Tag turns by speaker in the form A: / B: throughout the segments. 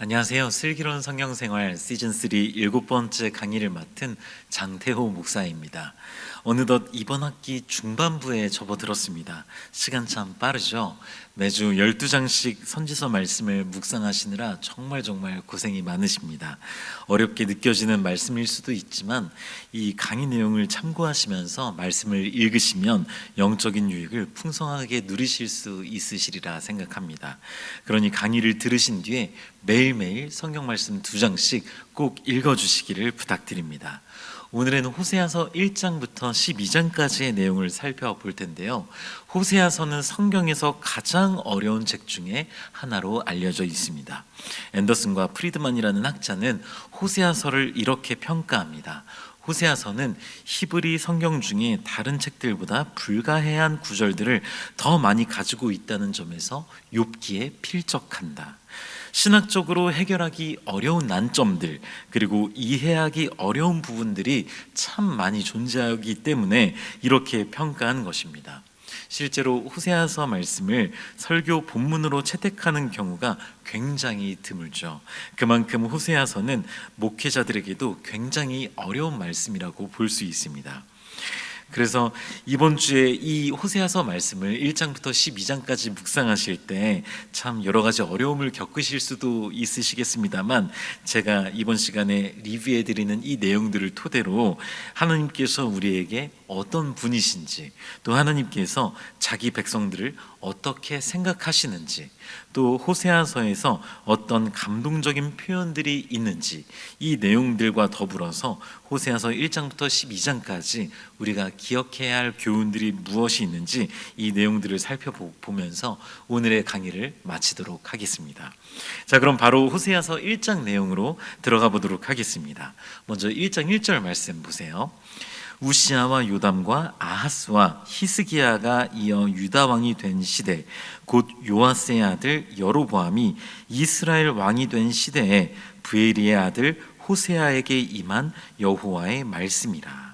A: 안녕하세요. 슬기로운 성경생활 시즌3 7번째 강의를 맡은 장태호 목사입니다. 어느덧 이번 학기 중반부에 접어들었습니다. 시간 참 빠르죠? 매주 12장씩 선지서 말씀을 묵상하시느라 정말 고생이 많으십니다. 어렵게 느껴지는 말씀일 수도 있지만 이 강의 내용을 참고하시면서 말씀을 읽으시면 영적인 유익을 풍성하게 누리실 수 있으시리라 생각합니다. 그러니 강의를 들으신 뒤에 매일매일 성경 말씀 2장씩 꼭 읽어주시기를 부탁드립니다. 오늘은 호세아서 1장부터 12장까지의 내용을 살펴볼 텐데요. 호세아서는 성경에서 가장 어려운 책 중에 하나로 알려져 있습니다. 앤더슨과 프리드만이라는 학자는 호세아서를 이렇게 평가합니다. 호세아서는 히브리 성경 중에 다른 책들보다 불가해한 구절들을 더 많이 가지고 있다는 점에서 욥기에 필적한다. 신학적으로 해결하기 어려운 난점들, 그리고 이해하기 어려운 부분들이 참 많이 존재하기 때문에 이렇게 평가한 것입니다. 실제로 호세아서 말씀을 설교 본문으로 채택하는 경우가 굉장히 드물죠. 그만큼 호세아서는 목회자들에게도 굉장히 어려운 말씀이라고 볼 수 있습니다. 그래서 이번 주에 이 호세아서 말씀을 1장부터 12장까지 묵상하실 때 참 여러 가지 어려움을 겪으실 수도 있으시겠습니다만, 제가 이번 시간에 리뷰해 드리는 이 내용들을 토대로 하나님께서 우리에게 어떤 분이신지, 또 하나님께서 자기 백성들을 어떻게 생각하시는지, 또 호세아서에서 어떤 감동적인 표현들이 있는지, 이 내용들과 더불어서 호세아서 1장부터 12장까지 우리가 기억해야 할 교훈들이 무엇이 있는지 이 내용들을 살펴보면서 오늘의 강의를 마치도록 하겠습니다. 자, 그럼 바로 호세아서 1장 내용으로 들어가 보도록 하겠습니다. 먼저 1장 1절 말씀 보세요. 우시아와 요담과 아하스와 히스기야가 이어 유다 왕이 된 시대, 곧 요아스의 아들 여로보암이 이스라엘 왕이 된 시대에 브에리의 아들 호세아에게 임한 여호와의 말씀이라.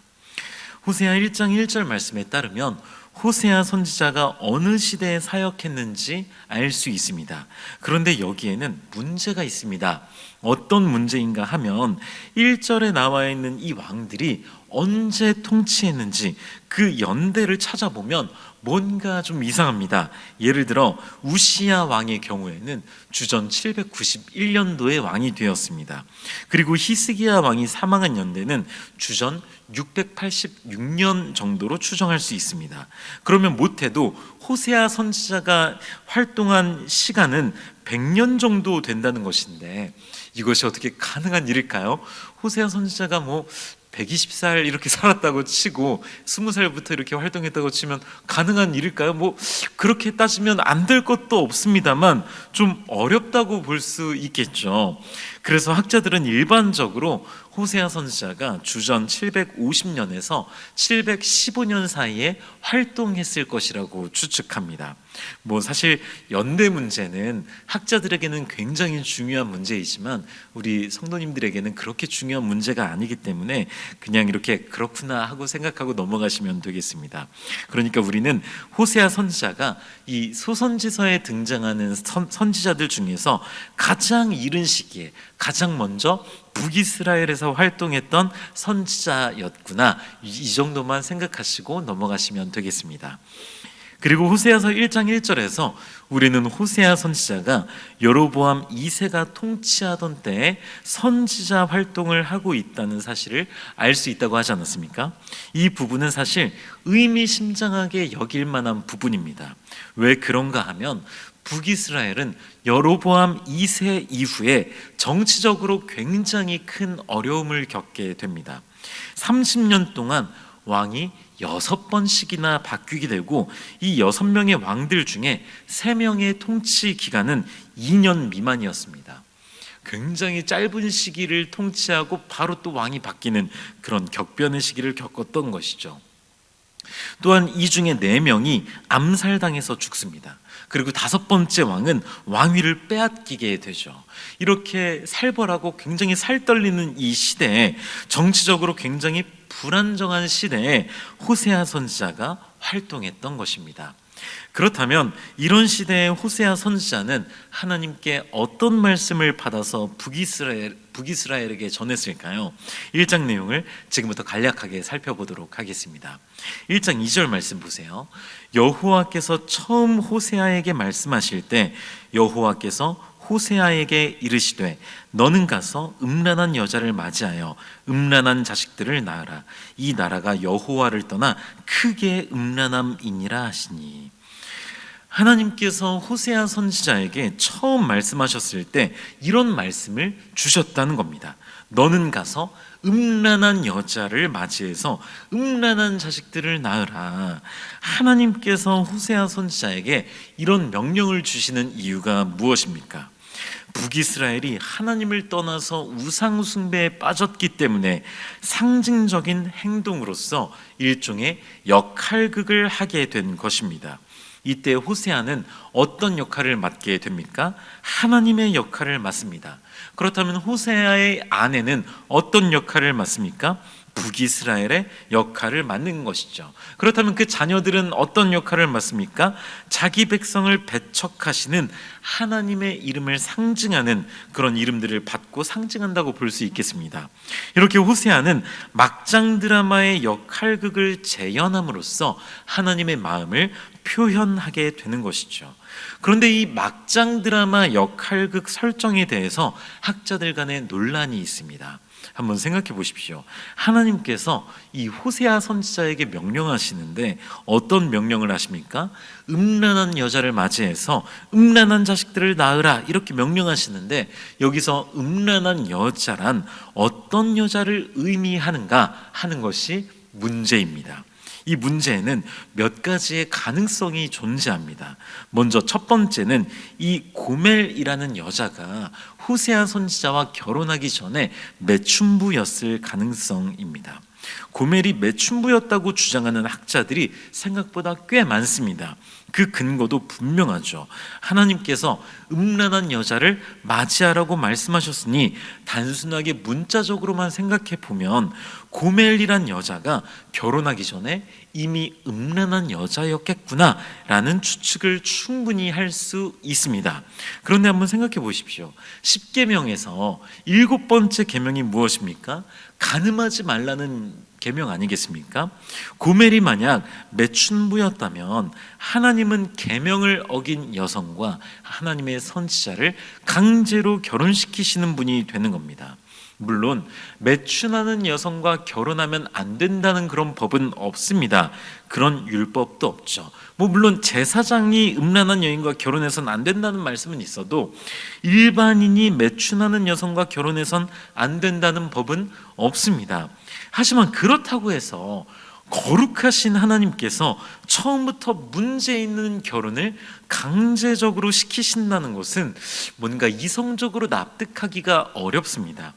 A: 호세아 1장 1절 말씀에 따르면 호세아 선지자가 어느 시대에 사역했는지 알 수 있습니다. 그런데 여기에는 문제가 있습니다. 어떤 문제인가 하면 1절에 나와 있는 이 왕들이 언제 통치했는지 그 연대를 찾아보면 뭔가 좀 이상합니다. 예를 들어 우시야 왕의 경우에는 주전 791년도에 왕이 되었습니다. 그리고 히스기야 왕이 사망한 연대는 주전 686년 정도로 추정할 수 있습니다. 그러면 못해도 호세아 선지자가 활동한 시간은 100년 정도 된다는 것인데, 이것이 어떻게 가능한 일일까요? 호세아 선지자가 120살 이렇게 살았다고 치고 20살부터 이렇게 활동했다고 치면 가능한 일일까요? 그렇게 따지면 안 될 것도 없습니다만 좀 어렵다고 볼 수 있겠죠. 그래서 학자들은 일반적으로 호세아 선지자가 주전 750년에서 715년 사이에 활동했을 것이라고 추측합니다. 사실 연대 문제는 학자들에게는 굉장히 중요한 문제이지만 우리 성도님들에게는 그렇게 중요한 문제가 아니기 때문에 그냥 이렇게 그렇구나 하고 생각하고 넘어가시면 되겠습니다. 그러니까 우리는 호세아 선지자가 이 소선지서에 등장하는 선지자들 중에서 가장 이른 시기에 가장 먼저 북이스라엘에서 활동했던 선지자였구나, 이 정도만 생각하시고 넘어가시면 되겠습니다. 그리고 호세아서 1장 1절에서 우리는 호세아 선지자가 여로보암 2세가 통치하던 때에 선지자 활동을 하고 있다는 사실을 알 수 있다고 하지 않았습니까? 이 부분은 사실 의미심장하게 여길 만한 부분입니다. 왜 그런가 하면 북이스라엘은 여로보암 2세 이후에 정치적으로 굉장히 큰 어려움을 겪게 됩니다. 30년 동안 왕이 6번씩이나 바뀌게 되고, 이 6명의 왕들 중에 3명의 통치 기간은 2년 미만이었습니다. 굉장히 짧은 시기를 통치하고 바로 또 왕이 바뀌는 그런 격변의 시기를 겪었던 것이죠. 또한 이 중에 4명이 암살당해서 죽습니다. 그리고 5번째 왕은 왕위를 빼앗기게 되죠. 이렇게 살벌하고 굉장히 살떨리는 이 시대에, 정치적으로 굉장히 불안정한 시대에 호세아 선지자가 활동했던 것입니다. 그렇다면 이런 시대의 호세아 선지자는 하나님께 어떤 말씀을 받아서 북이스라엘에게 전했을까요? 1장 내용을 지금부터 간략하게 살펴보도록 하겠습니다. 1장 2절 말씀 보세요. 여호와께서 처음 호세아에게 말씀하실 때 여호와께서 호세아에게 이르시되 너는 가서 음란한 여자를 맞이하여 음란한 자식들을 낳으라. 이 나라가 여호와를 떠나 크게 음란함이니라 하시니. 하나님께서 호세아 선지자에게 처음 말씀하셨을 때 이런 말씀을 주셨다는 겁니다. 너는 가서 음란한 여자를 맞이해서 음란한 자식들을 낳으라. 하나님께서 호세아 선지자에게 이런 명령을 주시는 이유가 무엇입니까? 북이스라엘이 하나님을 떠나서 우상 숭배에 빠졌기 때문에 상징적인 행동으로서 일종의 역할극을 하게 된 것입니다. 이때 호세아는 어떤 역할을 맡게 됩니까? 하나님의 역할을 맡습니다. 그렇다면 호세아의 아내는 어떤 역할을 맡습니까? 북이스라엘의 역할을 맡는 것이죠. 그렇다면 그 자녀들은 어떤 역할을 맡습니까? 자기 백성을 배척하시는 하나님의 이름을 상징하는 그런 이름들을 받고 상징한다고 볼 수 있겠습니다. 이렇게 호세아는 막장 드라마의 역할극을 재현함으로써 하나님의 마음을 표현하게 되는 것이죠. 그런데 이 막장 드라마 역할극 설정에 대해서 학자들 간에 논란이 있습니다. 한번 생각해 보십시오. 하나님께서 이 호세아 선지자에게 명령하시는데 어떤 명령을 하십니까? 음란한 여자를 맞이해서 음란한 자식들을 낳으라 이렇게 명령하시는데 여기서 음란한 여자란 어떤 여자를 의미하는가 하는 것이 문제입니다. 이 문제에는 몇 가지의 가능성이 존재합니다. 먼저 첫 번째는 이 고멜이라는 여자가 호세아 선지자와 결혼하기 전에 매춘부였을 가능성입니다. 고멜이 매춘부였다고 주장하는 학자들이 생각보다 꽤 많습니다. 그 근거도 분명하죠. 하나님께서 음란한 여자를 맞이하라고 말씀하셨으니 단순하게 문자적으로만 생각해 보면 고멜이란 여자가 결혼하기 전에 이미 음란한 여자였겠구나 라는 추측을 충분히 할 수 있습니다. 그런데 한번 생각해 보십시오. 10계명에서 7번째 계명이 무엇입니까? 간음하지 말라는 계명 아니겠습니까? 고멜이 만약 매춘부였다면 하나님은 계명을 어긴 여성과 하나님의 선지자를 강제로 결혼시키시는 분이 되는 겁니다. 물론 매춘하는 여성과 결혼하면 안 된다는 그런 법은 없습니다. 그런 율법도 없죠. 물론 제사장이 음란한 여인과 결혼해서는 안 된다는 말씀은 있어도 일반인이 매춘하는 여성과 결혼해서는 안 된다는 법은 없습니다. 하지만 그렇다고 해서 거룩하신 하나님께서 처음부터 문제 있는 결혼을 강제적으로 시키신다는 것은 뭔가 이성적으로 납득하기가 어렵습니다.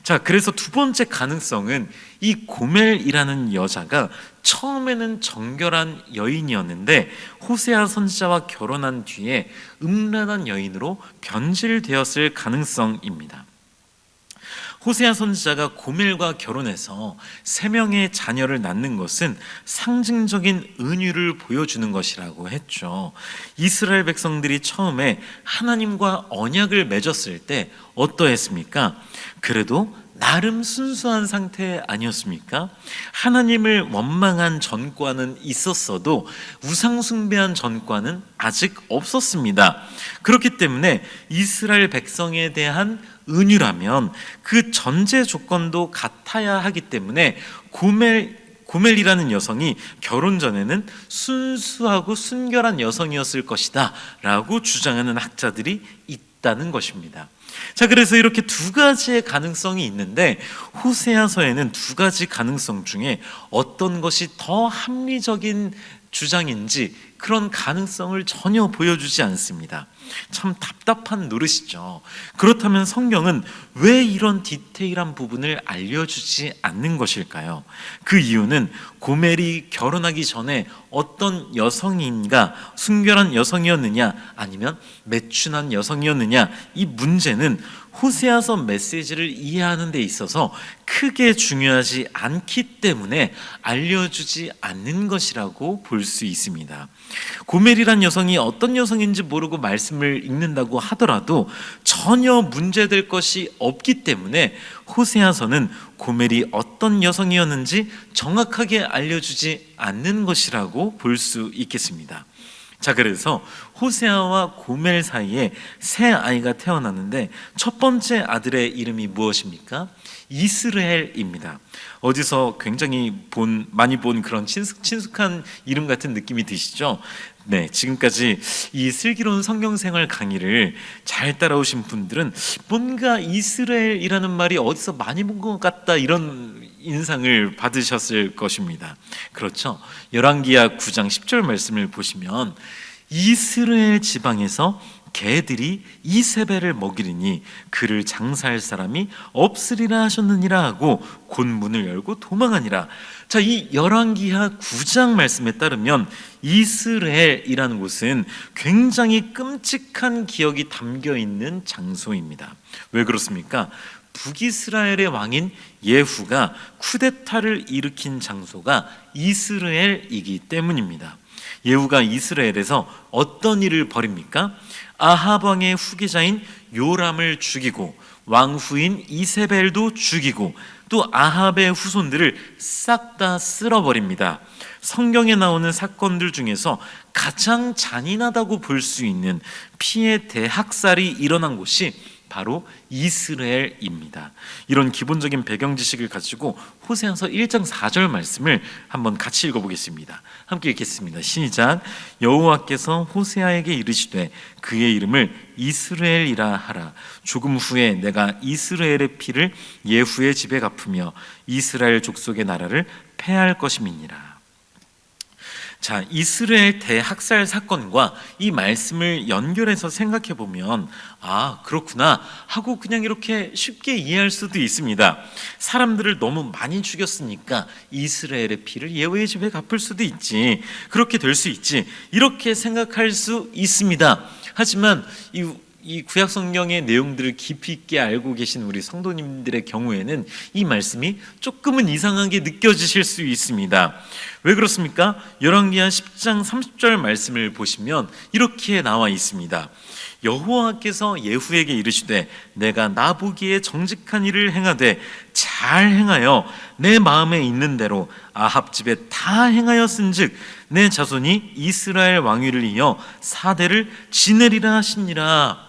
A: 자, 그래서 두 번째 가능성은 이 고멜이라는 여자가 처음에는 정결한 여인이었는데 호세아 선지자와 결혼한 뒤에 음란한 여인으로 변질되었을 가능성입니다. 호세아 선지자가 고멜과 결혼해서 3명의 자녀를 낳는 것은 상징적인 은유를 보여주는 것이라고 했죠. 이스라엘 백성들이 처음에 하나님과 언약을 맺었을 때 어떠했습니까? 그래도 나름 순수한 상태 아니었습니까? 하나님을 원망한 전과는 있었어도 우상숭배한 전과는 아직 없었습니다. 그렇기 때문에 이스라엘 백성에 대한 은유라면 그 전제 조건도 같아야 하기 때문에 고멜이라는 여성이 결혼 전에는 순수하고 순결한 여성이었을 것이다 라고 주장하는 학자들이 있다는 것입니다. 자, 그래서 이렇게 두 가지의 가능성이 있는데 호세아서에는 두 가지 가능성 중에 어떤 것이 더 합리적인 주장인지 그런 가능성을 전혀 보여주지 않습니다. 참 답답한 노릇이죠. 그렇다면 성경은 왜 이런 디테일한 부분을 알려주지 않는 것일까요? 그 이유는 고멜이 결혼하기 전에 어떤 여성인가, 순결한 여성이었느냐 아니면 매춘한 여성이었느냐, 이 문제는 호세아서 메시지를 이해하는 데 있어서 크게 중요하지 않기 때문에 알려주지 않는 것이라고 볼 수 있습니다. 고멜이란 여성이 어떤 여성인지 모르고 말씀을 읽는다고 하더라도 전혀 문제될 것이 없기 때문에 호세아서는 고멜이 어떤 여성이었는지 정확하게 알려주지 않는 것이라고 볼 수 있겠습니다. 자, 그래서 호세아와 고멜 사이에 새 아이가 태어났는데 첫 번째 아들의 이름이 무엇입니까? 이스라엘입니다. 어디서 굉장히 많이 본 그런 친숙한 이름 같은 느낌이 드시죠? 네, 지금까지 이 슬기로운 성경생활 강의를 잘 따라오신 분들은 뭔가 이스라엘이라는 말이 어디서 많이 본 것 같다 이런 인상을 받으셨을 것입니다. 그렇죠? 열왕기하 9장 10절 말씀을 보시면 이스라엘 지방에서 개들이 이세벨을 먹이리니 그를 장사할 사람이 없으리라 하셨느니라 하고 곧 문을 열고 도망하니라. 자, 이 열왕기하 9장 말씀에 따르면 이스라엘이라는 곳은 굉장히 끔찍한 기억이 담겨 있는 장소입니다. 왜 그렇습니까? 북이스라엘의 왕인 예후가 쿠데타를 일으킨 장소가 이스라엘이기 때문입니다. 예후가 이스라엘에서 어떤 일을 벌입니까? 아합 왕의 후계자인 요람을 죽이고 왕후인 이세벨도 죽이고 또 아합의 후손들을 싹 다 쓸어버립니다. 성경에 나오는 사건들 중에서 가장 잔인하다고 볼 수 있는 피해 대학살이 일어난 곳이 바로 이스라엘입니다. 이런 기본적인 배경 지식을 가지고 호세아서 1장 4절 말씀을 한번 같이 읽어보겠습니다. 함께 읽겠습니다. 시작. 여호와께서 호세아에게 이르시되 그의 이름을 이스라엘이라 하라. 조금 후에 내가 이스라엘의 피를 예후의 집에 갚으며 이스라엘 족속의 나라를 패할 것임이니라. 자, 이스라엘 대학살 사건과 이 말씀을 연결해서 생각해 보면 아, 그렇구나 하고 그냥 이렇게 쉽게 이해할 수도 있습니다. 사람들을 너무 많이 죽였으니까 이스라엘의 피를 예후의 집에 갚을 수도 있지, 그렇게 될 수 있지, 이렇게 생각할 수 있습니다. 하지만 이 구약 성경의 내용들을 깊이 있게 알고 계신 우리 성도님들의 경우에는 이 말씀이 조금은 이상하게 느껴지실 수 있습니다. 왜 그렇습니까? 열왕기하 10장 30절 말씀을 보시면 이렇게 나와 있습니다. 여호와께서 예후에게 이르시되 내가 나보기에 정직한 일을 행하되 잘 행하여 내 마음에 있는 대로 아합 집에 다 행하였은즉 내 자손이 이스라엘 왕위를 이어 4대를 지내리라 하시니라.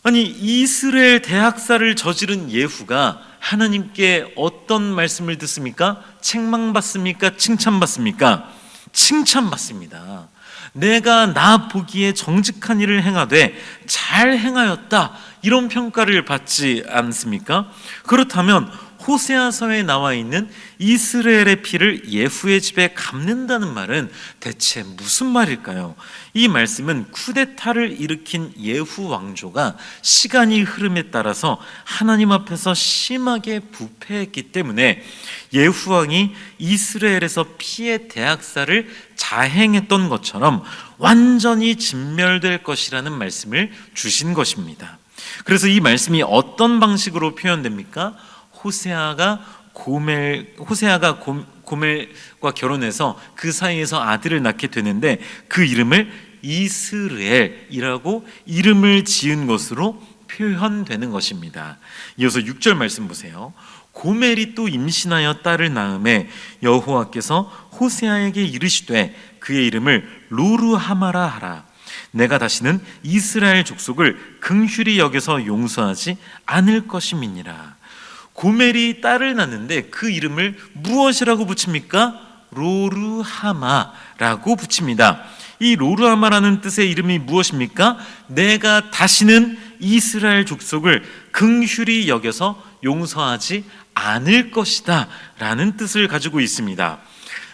A: 아니, 이스라엘 대학살을 저지른 예후가 하나님께 어떤 말씀을 듣습니까? 책망받습니까? 칭찬받습니까? 칭찬받습니다. 내가 나 보기에 정직한 일을 행하되 잘 행하였다, 이런 평가를 받지 않습니까? 그렇다면 호세아서에 나와 있는 이스라엘의 피를 예후의 집에 갚는다는 말은 대체 무슨 말일까요? 이 말씀은 쿠데타를 일으킨 예후 왕조가 시간이 흐름에 따라서 하나님 앞에서 심하게 부패했기 때문에 예후 왕이 이스라엘에서 피해 대학살을 자행했던 것처럼 완전히 진멸될 것이라는 말씀을 주신 것입니다. 그래서 이 말씀이 어떤 방식으로 표현됩니까? 호세아가 고멜과 결혼해서 그 사이에서 아들을 낳게 되는데 그 이름을 이스라엘이라고 이름을 지은 것으로 표현되는 것입니다. 이어서 6절 말씀 보세요. 고멜이 또 임신하여 딸을 낳음에 여호와께서 호세아에게 이르시되 그의 이름을 로르하마라 하라. 내가 다시는 이스라엘 족속을 긍휼히 여겨서 용서하지 않을 것임이니라. 고멜이 딸을 낳는데 그 이름을 무엇이라고 붙입니까? 로르하마라고 붙입니다. 이 로르하마라는 뜻의 이름이 무엇입니까? 내가 다시는 이스라엘 족속을 긍휼히 여겨서 용서하지 않을 것이다 라는 뜻을 가지고 있습니다.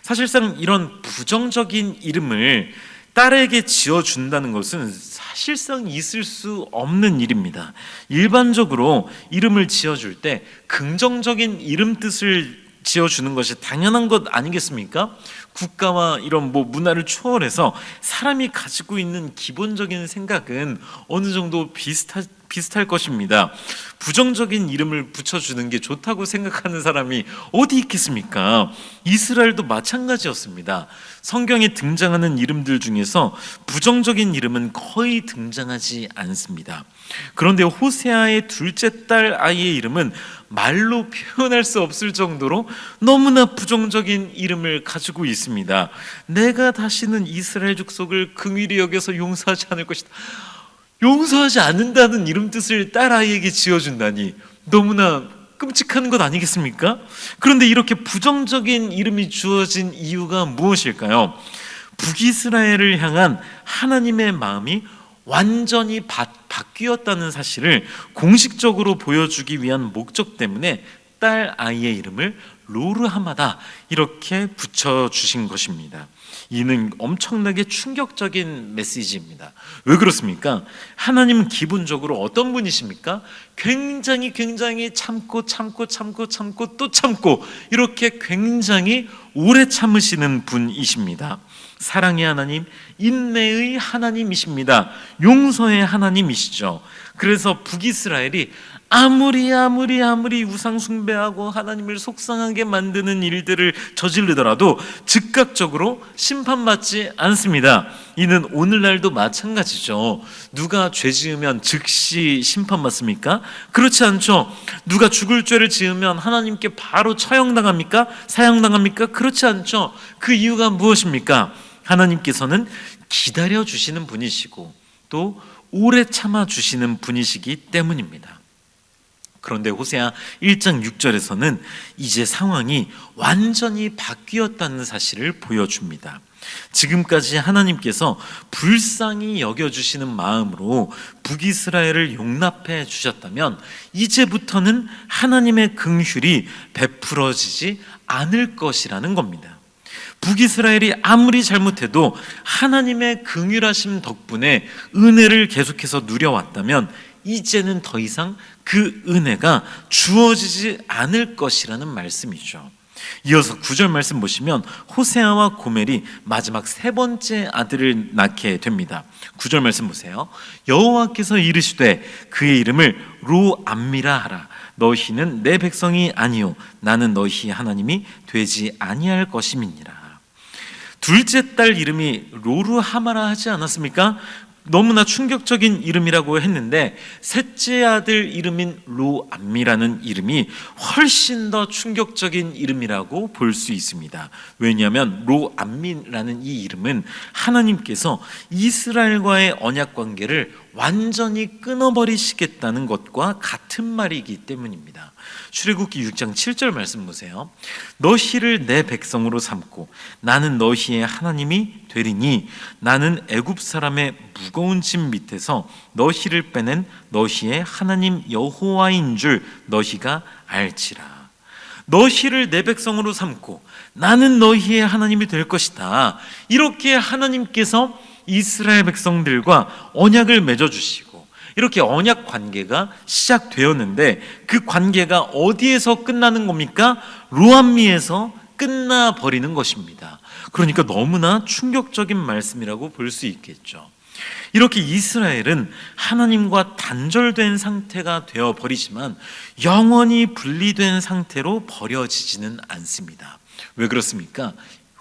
A: 사실상 이런 부정적인 이름을 딸에게 지어준다는 것은 사실상 있을 수 없는 일입니다. 일반적으로 이름을 지어줄 때 긍정적인 이름 뜻을 지어주는 것이 당연한 것 아니겠습니까? 국가와 이런 문화를 초월해서 사람이 가지고 있는 기본적인 생각은 어느 정도 비슷할 것입니다. 부정적인 이름을 붙여주는 게 좋다고 생각하는 사람이 어디 있겠습니까? 이스라엘도 마찬가지였습니다. 성경에 등장하는 이름들 중에서 부정적인 이름은 거의 등장하지 않습니다. 그런데 호세아의 둘째 딸 아이의 이름은 말로 표현할 수 없을 정도로 너무나 부정적인 이름을 가지고 있습니다. 내가 다시는 이스라엘 족속을 긍휼히 여겨서 용서하지 않을 것이다. 용서하지 않는다는 이름 뜻을 딸아이에게 지어준다니 너무나 끔찍한 것 아니겠습니까? 그런데 이렇게 부정적인 이름이 주어진 이유가 무엇일까요? 북이스라엘을 향한 하나님의 마음이 완전히 바뀌었다는 사실을 공식적으로 보여주기 위한 목적 때문에 딸 아이의 이름을 로르하마다 이렇게 붙여주신 것입니다. 이는 엄청나게 충격적인 메시지입니다. 왜 그렇습니까? 하나님은 기본적으로 어떤 분이십니까? 굉장히 참고 또 참고 이렇게 굉장히 오래 참으시는 분이십니다. 사랑의 하나님, 인내의 하나님이십니다. 용서의 하나님이시죠. 그래서 북이스라엘이 아무리 우상 숭배하고 하나님을 속상하게 만드는 일들을 저지르더라도 즉각적으로 심판받지 않습니다. 이는 오늘날도 마찬가지죠. 누가 죄 지으면 즉시 심판받습니까? 그렇지 않죠. 누가 죽을 죄를 지으면 하나님께 바로 처형당합니까? 사형당합니까? 그렇지 않죠. 그 이유가 무엇입니까? 하나님께서는 기다려 주시는 분이시고 또 오래 참아 주시는 분이시기 때문입니다. 그런데 호세아 1장 6절에서는 이제 상황이 완전히 바뀌었다는 사실을 보여줍니다. 지금까지 하나님께서 불쌍히 여겨주시는 마음으로 북이스라엘을 용납해 주셨다면 이제부터는 하나님의 긍휼이 베풀어지지 않을 것이라는 겁니다. 북이스라엘이 아무리 잘못해도 하나님의 긍휼하심 덕분에 은혜를 계속해서 누려왔다면 이제는 더 이상 그 은혜가 주어지지 않을 것이라는 말씀이죠. 이어서 9절 말씀 보시면 호세아와 고멜이 마지막 세 번째 아들을 낳게 됩니다. 9절 말씀 보세요. 여호와께서 이르시되 그의 이름을 로암미라 하라. 너희는 내 백성이 아니요 나는 너희 하나님이 되지 아니할 것임이니라. 둘째 딸 이름이 로르하마라 하지 않았습니까? 너무나 충격적인 이름이라고 했는데 셋째 아들 이름인 로암미라는 이름이 훨씬 더 충격적인 이름이라고 볼 수 있습니다. 왜냐하면 로암미라는 이 이름은 하나님께서 이스라엘과의 언약 관계를 완전히 끊어버리시겠다는 것과 같은 말이기 때문입니다. 출애굽기 6장 7절 말씀 보세요. 너희를 내 백성으로 삼고 나는 너희의 하나님이 되리니 나는 애굽 사람의 무거운 짐 밑에서 너희를 빼낸 너희의 하나님 여호와인 줄 너희가 알지라. 너희를 내 백성으로 삼고 나는 너희의 하나님이 될 것이다. 이렇게 하나님께서 이스라엘 백성들과 언약을 맺어주시고 이렇게 언약 관계가 시작되었는데 그 관계가 어디에서 끝나는 겁니까? 로암미에서 끝나버리는 것입니다. 그러니까 너무나 충격적인 말씀이라고 볼 수 있겠죠. 이렇게 이스라엘은 하나님과 단절된 상태가 되어버리지만 영원히 분리된 상태로 버려지지는 않습니다. 왜 그렇습니까?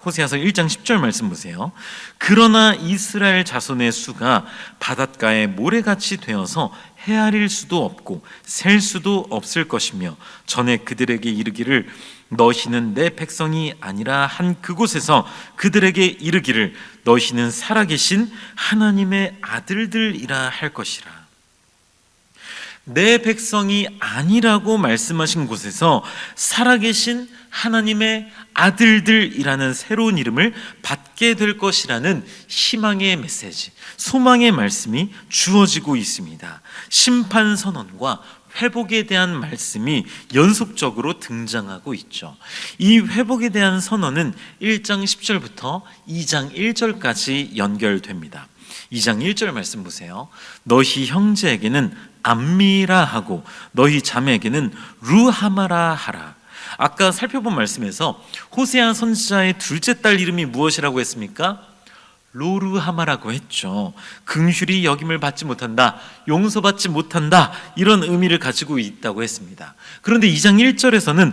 A: 호세아서 1장 10절 말씀 보세요. 그러나 이스라엘 자손의 수가 바닷가의 모래같이 되어서 헤아릴 수도 없고 셀 수도 없을 것이며 전에 그들에게 이르기를 너희는 내 백성이 아니라 한 그곳에서 그들에게 이르기를 너희는 살아계신 하나님의 아들들이라 할 것이라. 내 백성이 아니라고 말씀하신 곳에서 살아계신 하나님의 아들들이라는 새로운 이름을 받게 될 것이라는 희망의 메시지, 소망의 말씀이 주어지고 있습니다. 심판 선언과 회복에 대한 말씀이 연속적으로 등장하고 있죠. 이 회복에 대한 선언은 1장 10절부터 2장 1절까지 연결됩니다. 2장 1절 말씀 보세요. 너희 형제에게는 암미라 하고 너희 자매에게는 루하마라 하라. 아까 살펴본 말씀에서 호세아 선지자의 둘째 딸 이름이 무엇이라고 했습니까? 로르하마라고 했죠. 긍휼히 여김을 받지 못한다, 용서받지 못한다, 이런 의미를 가지고 있다고 했습니다. 그런데 2장 1절에서는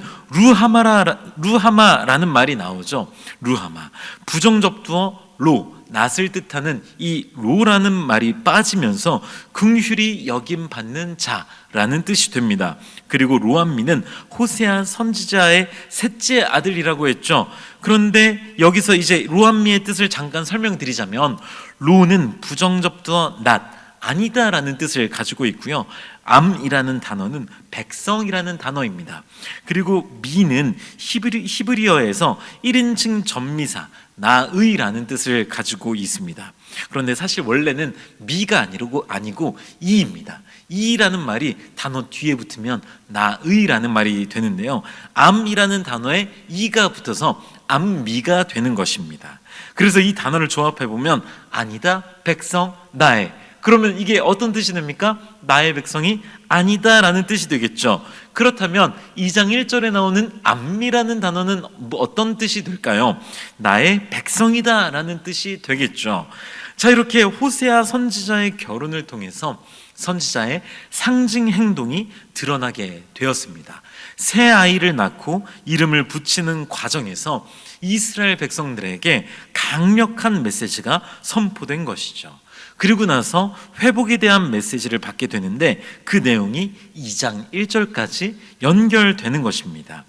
A: 루하마라는 말이 나오죠. 루하마, 부정접두어 로, 낫을 뜻하는 이 로라는 말이 빠지면서 긍휼히 여김 받는 자라는 뜻이 됩니다. 그리고 로암미는 호세아 선지자의 셋째 아들이라고 했죠. 그런데 여기서 이제 로암미의 뜻을 잠깐 설명드리자면, 로는 부정접두어 낫, 아니다라는 뜻을 가지고 있고요. 암이라는 단어는 백성이라는 단어입니다. 그리고 미는 히브리어에서 1인칭 전미사 나의라는 뜻을 가지고 있습니다. 그런데 사실 원래는 미가 아니고 이입니다. 이라는 말이 단어 뒤에 붙으면 나의라는 말이 되는데요, 암이라는 단어에 이가 붙어서 암미가 되는 것입니다. 그래서 이 단어를 조합해 보면 아니다, 백성, 나의, 그러면 이게 어떤 뜻이 됩니까? 나의 백성이 아니다라는 뜻이 되겠죠. 그렇다면 2장 1절에 나오는 암미라는 단어는 어떤 뜻이 될까요? 나의 백성이다라는 뜻이 되겠죠. 자, 이렇게 호세아 선지자의 결혼을 통해서 선지자의 상징 행동이 드러나게 되었습니다. 새 아이를 낳고 이름을 붙이는 과정에서 이스라엘 백성들에게 강력한 메시지가 선포된 것이죠. 그리고 나서 회복에 대한 메시지를 받게 되는데 그 내용이 2장 1절까지 연결되는 것입니다.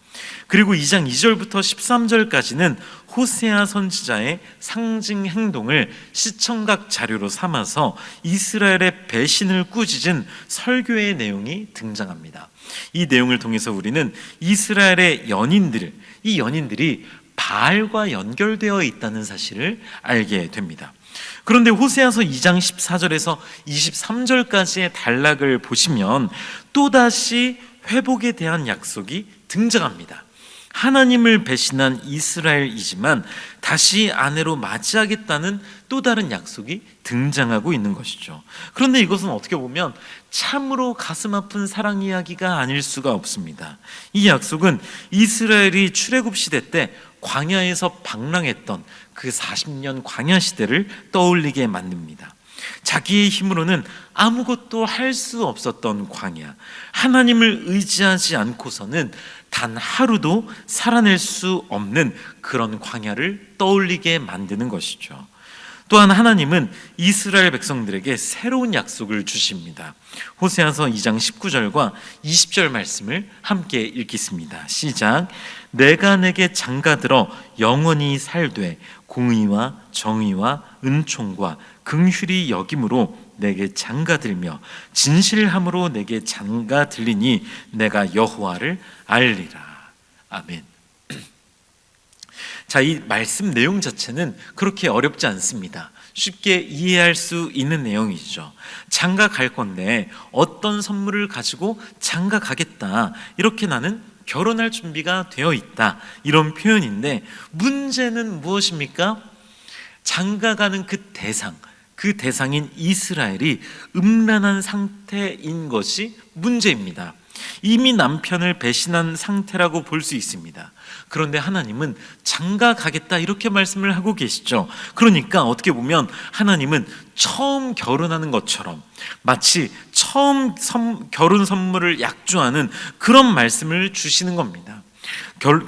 A: 그리고 2장 2절부터 13절까지는 호세아 선지자의 상징 행동을 시청각 자료로 삼아서 이스라엘의 배신을 꾸짖은 설교의 내용이 등장합니다. 이 내용을 통해서 우리는 이스라엘의 이 연인들이 바알과 연결되어 있다는 사실을 알게 됩니다. 그런데 호세아서 2장 14절에서 23절까지의 단락을 보시면 또다시 회복에 대한 약속이 등장합니다. 하나님을 배신한 이스라엘이지만 다시 아내로 맞이하겠다는 또 다른 약속이 등장하고 있는 것이죠. 그런데 이것은 어떻게 보면 참으로 가슴 아픈 사랑 이야기가 아닐 수가 없습니다. 이 약속은 이스라엘이 출애굽 시대 때 광야에서 방랑했던 그 40년 광야 시대를 떠올리게 만듭니다. 자기의 힘으로는 아무것도 할 수 없었던 광야, 하나님을 의지하지 않고서는 단 하루도 살아낼 수 없는 그런 광야를 떠올리게 만드는 것이죠. 또한 하나님은 이스라엘 백성들에게 새로운 약속을 주십니다. 호세아서 2장 19절과 20절 말씀을 함께 읽겠습니다. 시작. 내가 내게 장가들어 영원히 살되 공의와 정의와 은총과 긍휼히 여김으로 내게 장가들며 진실함으로 내게 장가들리니 내가 여호와를 알리라. 아멘. 자, 이 말씀 내용 자체는 그렇게 어렵지 않습니다. 쉽게 이해할 수 있는 내용이죠. 장가 갈 건데 어떤 선물을 가지고 장가 가겠다, 이렇게 나는 결혼할 준비가 되어 있다, 이런 표현인데 문제는 무엇입니까? 장가 가는 그 대상인 이스라엘이 음란한 상태인 것이 문제입니다. 이미 남편을 배신한 상태라고 볼 수 있습니다. 그런데 하나님은 장가 가겠다 이렇게 말씀을 하고 계시죠. 그러니까 어떻게 보면 하나님은 처음 결혼하는 것처럼 마치 처음 결혼 선물을 약주하는 그런 말씀을 주시는 겁니다.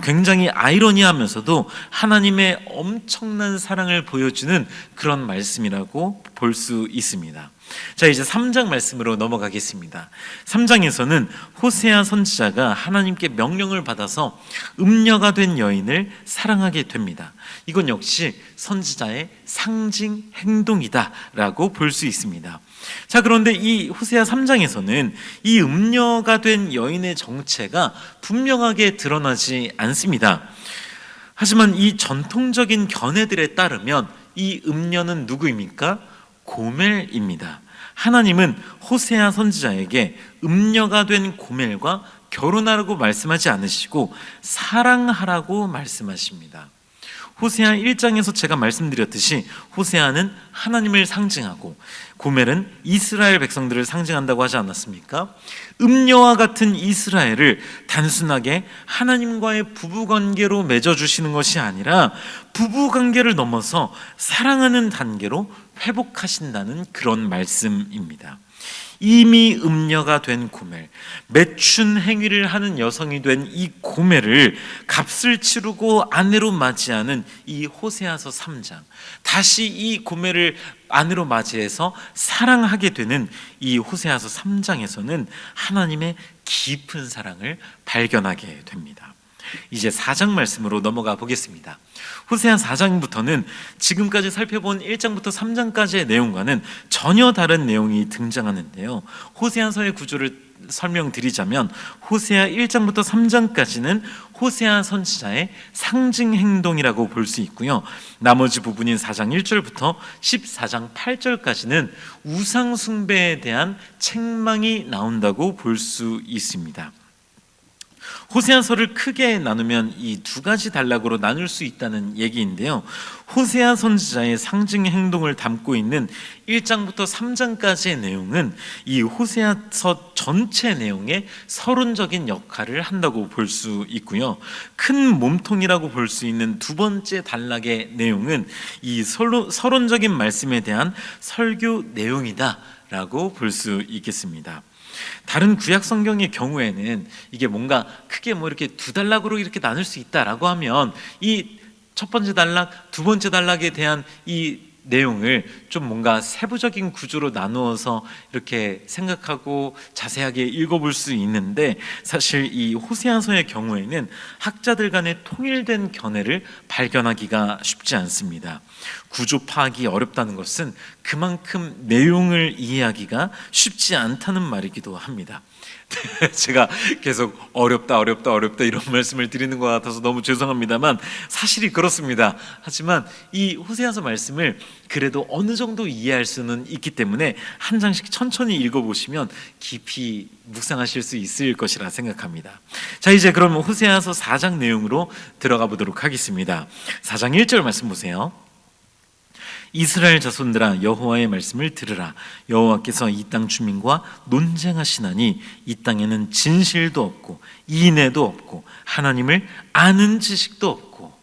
A: 굉장히 아이러니하면서도 하나님의 엄청난 사랑을 보여주는 그런 말씀이라고 볼 수 있습니다. 자, 이제 3장 말씀으로 넘어가겠습니다. 3장에서는 호세아 선지자가 하나님께 명령을 받아서 음녀가 된 여인을 사랑하게 됩니다. 이건 역시 선지자의 상징 행동이다라고 볼 수 있습니다. 자, 그런데 이 호세아 3장에서는 이 음녀가 된 여인의 정체가 분명하게 드러나지 않습니다. 하지만 이 전통적인 견해들에 따르면 이 음녀는 누구입니까? 고멜입니다. 하나님은 호세아 선지자에게 음녀가 된 고멜과 결혼하라고 말씀하지 않으시고 사랑하라고 말씀하십니다. 호세아 1장에서 제가 말씀드렸듯이 호세아는 하나님을 상징하고 고멜은 이스라엘 백성들을 상징한다고 하지 않았습니까? 음녀와 같은 이스라엘을 단순하게 하나님과의 부부관계로 맺어주시는 것이 아니라 부부관계를 넘어서 사랑하는 단계로 회복하신다는 그런 말씀입니다. 이미 음녀가 된 고멜, 매춘 행위를 하는 여성이 된 이 고멜을 값을 치르고 아내로 맞이하는 이 호세아서 3장, 다시 이 고멜을 아내로 맞이해서 사랑하게 되는 이 호세아서 3장에서는 하나님의 깊은 사랑을 발견하게 됩니다. 이제 4장 말씀으로 넘어가 보겠습니다. 호세아 4장부터는 지금까지 살펴본 1장부터 3장까지의 내용과는 전혀 다른 내용이 등장하는데요. 호세아서의 구조를 설명드리자면 호세아 1장부터 3장까지는 호세아 선지자의 상징 행동이라고 볼 수 있고요. 나머지 부분인 4장 1절부터 14장 8절까지는 우상 숭배에 대한 책망이 나온다고 볼 수 있습니다. 호세아서를 크게 나누면 이 두 가지 단락으로 나눌 수 있다는 얘기인데요. 호세아 선지자의 상징 행동을 담고 있는 1장부터 3장까지의 내용은 이 호세아서 전체 내용의 서론적인 역할을 한다고 볼 수 있고요. 큰 몸통이라고 볼 수 있는 두 번째 단락의 내용은 이 서론적인 말씀에 대한 설교 내용이다라고 볼 수 있겠습니다. 다른 구약 성경의 경우에는 이게 뭔가 크게 이렇게 두 단락으로 이렇게 나눌 수 있다라고 하면 이 첫 번째 단락, 두 번째 단락에 대한 이 내용을 좀 뭔가 세부적인 구조로 나누어서 이렇게 생각하고 자세하게 읽어볼 수 있는데, 사실 이 호세아서의 경우에는 학자들 간의 통일된 견해를 발견하기가 쉽지 않습니다. 구조 파악이 어렵다는 것은 그만큼 내용을 이해하기가 쉽지 않다는 말이기도 합니다. 제가 계속 어렵다 이런 말씀을 드리는 것 같아서 너무 죄송합니다만 사실이 그렇습니다. 하지만 이 호세아서 말씀을 그래도 어느 정도 이해할 수는 있기 때문에 한 장씩 천천히 읽어보시면 깊이 묵상하실 수 있을 것이라 생각합니다. 자, 이제 그럼 호세아서 4장 내용으로 들어가 보도록 하겠습니다. 4장 1절 말씀 보세요. 이스라엘 자손들아, 여호와의 말씀을 들으라. 여호와께서 이 땅 주민과 논쟁하시나니 이 땅에는 진실도 없고 인애도 없고 하나님을 아는 지식도 없고.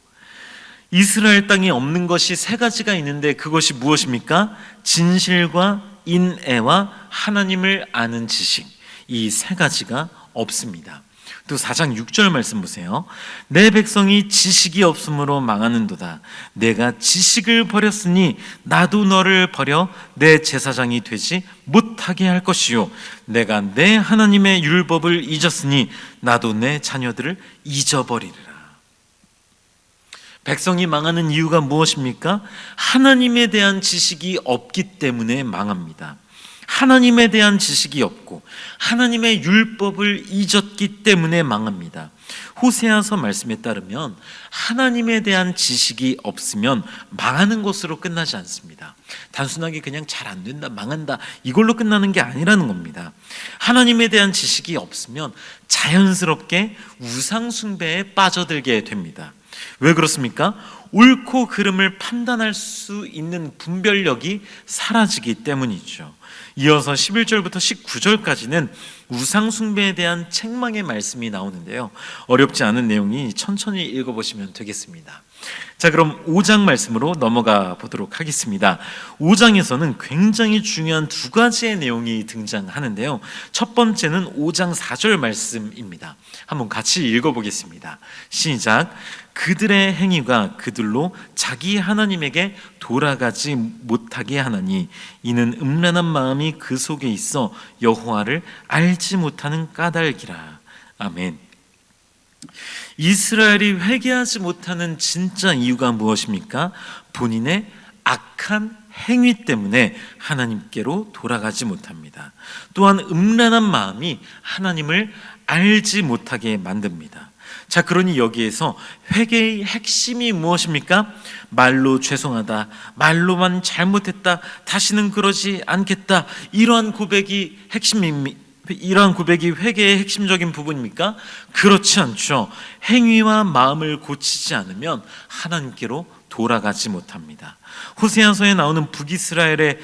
A: 이스라엘 땅에 없는 것이 세 가지가 있는데 그것이 무엇입니까? 진실과 인애와 하나님을 아는 지식, 이 세 가지가 없습니다. 또 4장 6절 말씀 보세요. 내 백성이 지식이 없으므로 망하는도다. 내가 지식을 버렸으니 나도 너를 버려 내 제사장이 되지 못하게 할 것이요, 내가 내 하나님의 율법을 잊었으니 나도 내 자녀들을 잊어버리리라. 백성이 망하는 이유가 무엇입니까? 하나님에 대한 지식이 없기 때문에 망합니다. 하나님에 대한 지식이 없고 하나님의 율법을 잊었기 때문에 망합니다. 호세아서 말씀에 따르면 하나님에 대한 지식이 없으면 망하는 것으로 끝나지 않습니다. 단순하게 그냥 잘 안 된다, 망한다, 이걸로 끝나는 게 아니라는 겁니다. 하나님에 대한 지식이 없으면 자연스럽게 우상 숭배에 빠져들게 됩니다. 왜 그렇습니까? 옳고 그름을 판단할 수 있는 분별력이 사라지기 때문이죠. 이어서 11절부터 19절까지는 우상 숭배에 대한 책망의 말씀이 나오는데요. 어렵지 않은 내용이 천천히 읽어보시면 되겠습니다. 자, 그럼 5장 말씀으로 넘어가 보도록 하겠습니다. 5장에서는 굉장히 중요한 두 가지의 내용이 등장하는데요. 첫 번째는 5장 4절 말씀입니다. 한번 같이 읽어보겠습니다. 시작. 그들의 행위가 그들로 자기 하나님에게 돌아가지 못하게 하나니 이는 음란한 마음이 그 속에 있어 여호와를 알지 못하는 까닭이라. 아멘. 이스라엘이 회개하지 못하는 진짜 이유가 무엇입니까? 본인의 악한 행위 때문에 하나님께로 돌아가지 못합니다. 또한 음란한 마음이 하나님을 알지 못하게 만듭니다. 자, 그러니 여기에서 회개의 핵심이 무엇입니까? 말로 죄송하다, 말로만 잘못했다, 다시는 그러지 않겠다, 이러한 고백이 이러한 고백이 회개의 핵심적인 부분입니까? 그렇지 않죠. 행위와 마음을 고치지 않으면 하나님께로 돌아가지 못합니다. 호세아서에 나오는 북이스라엘의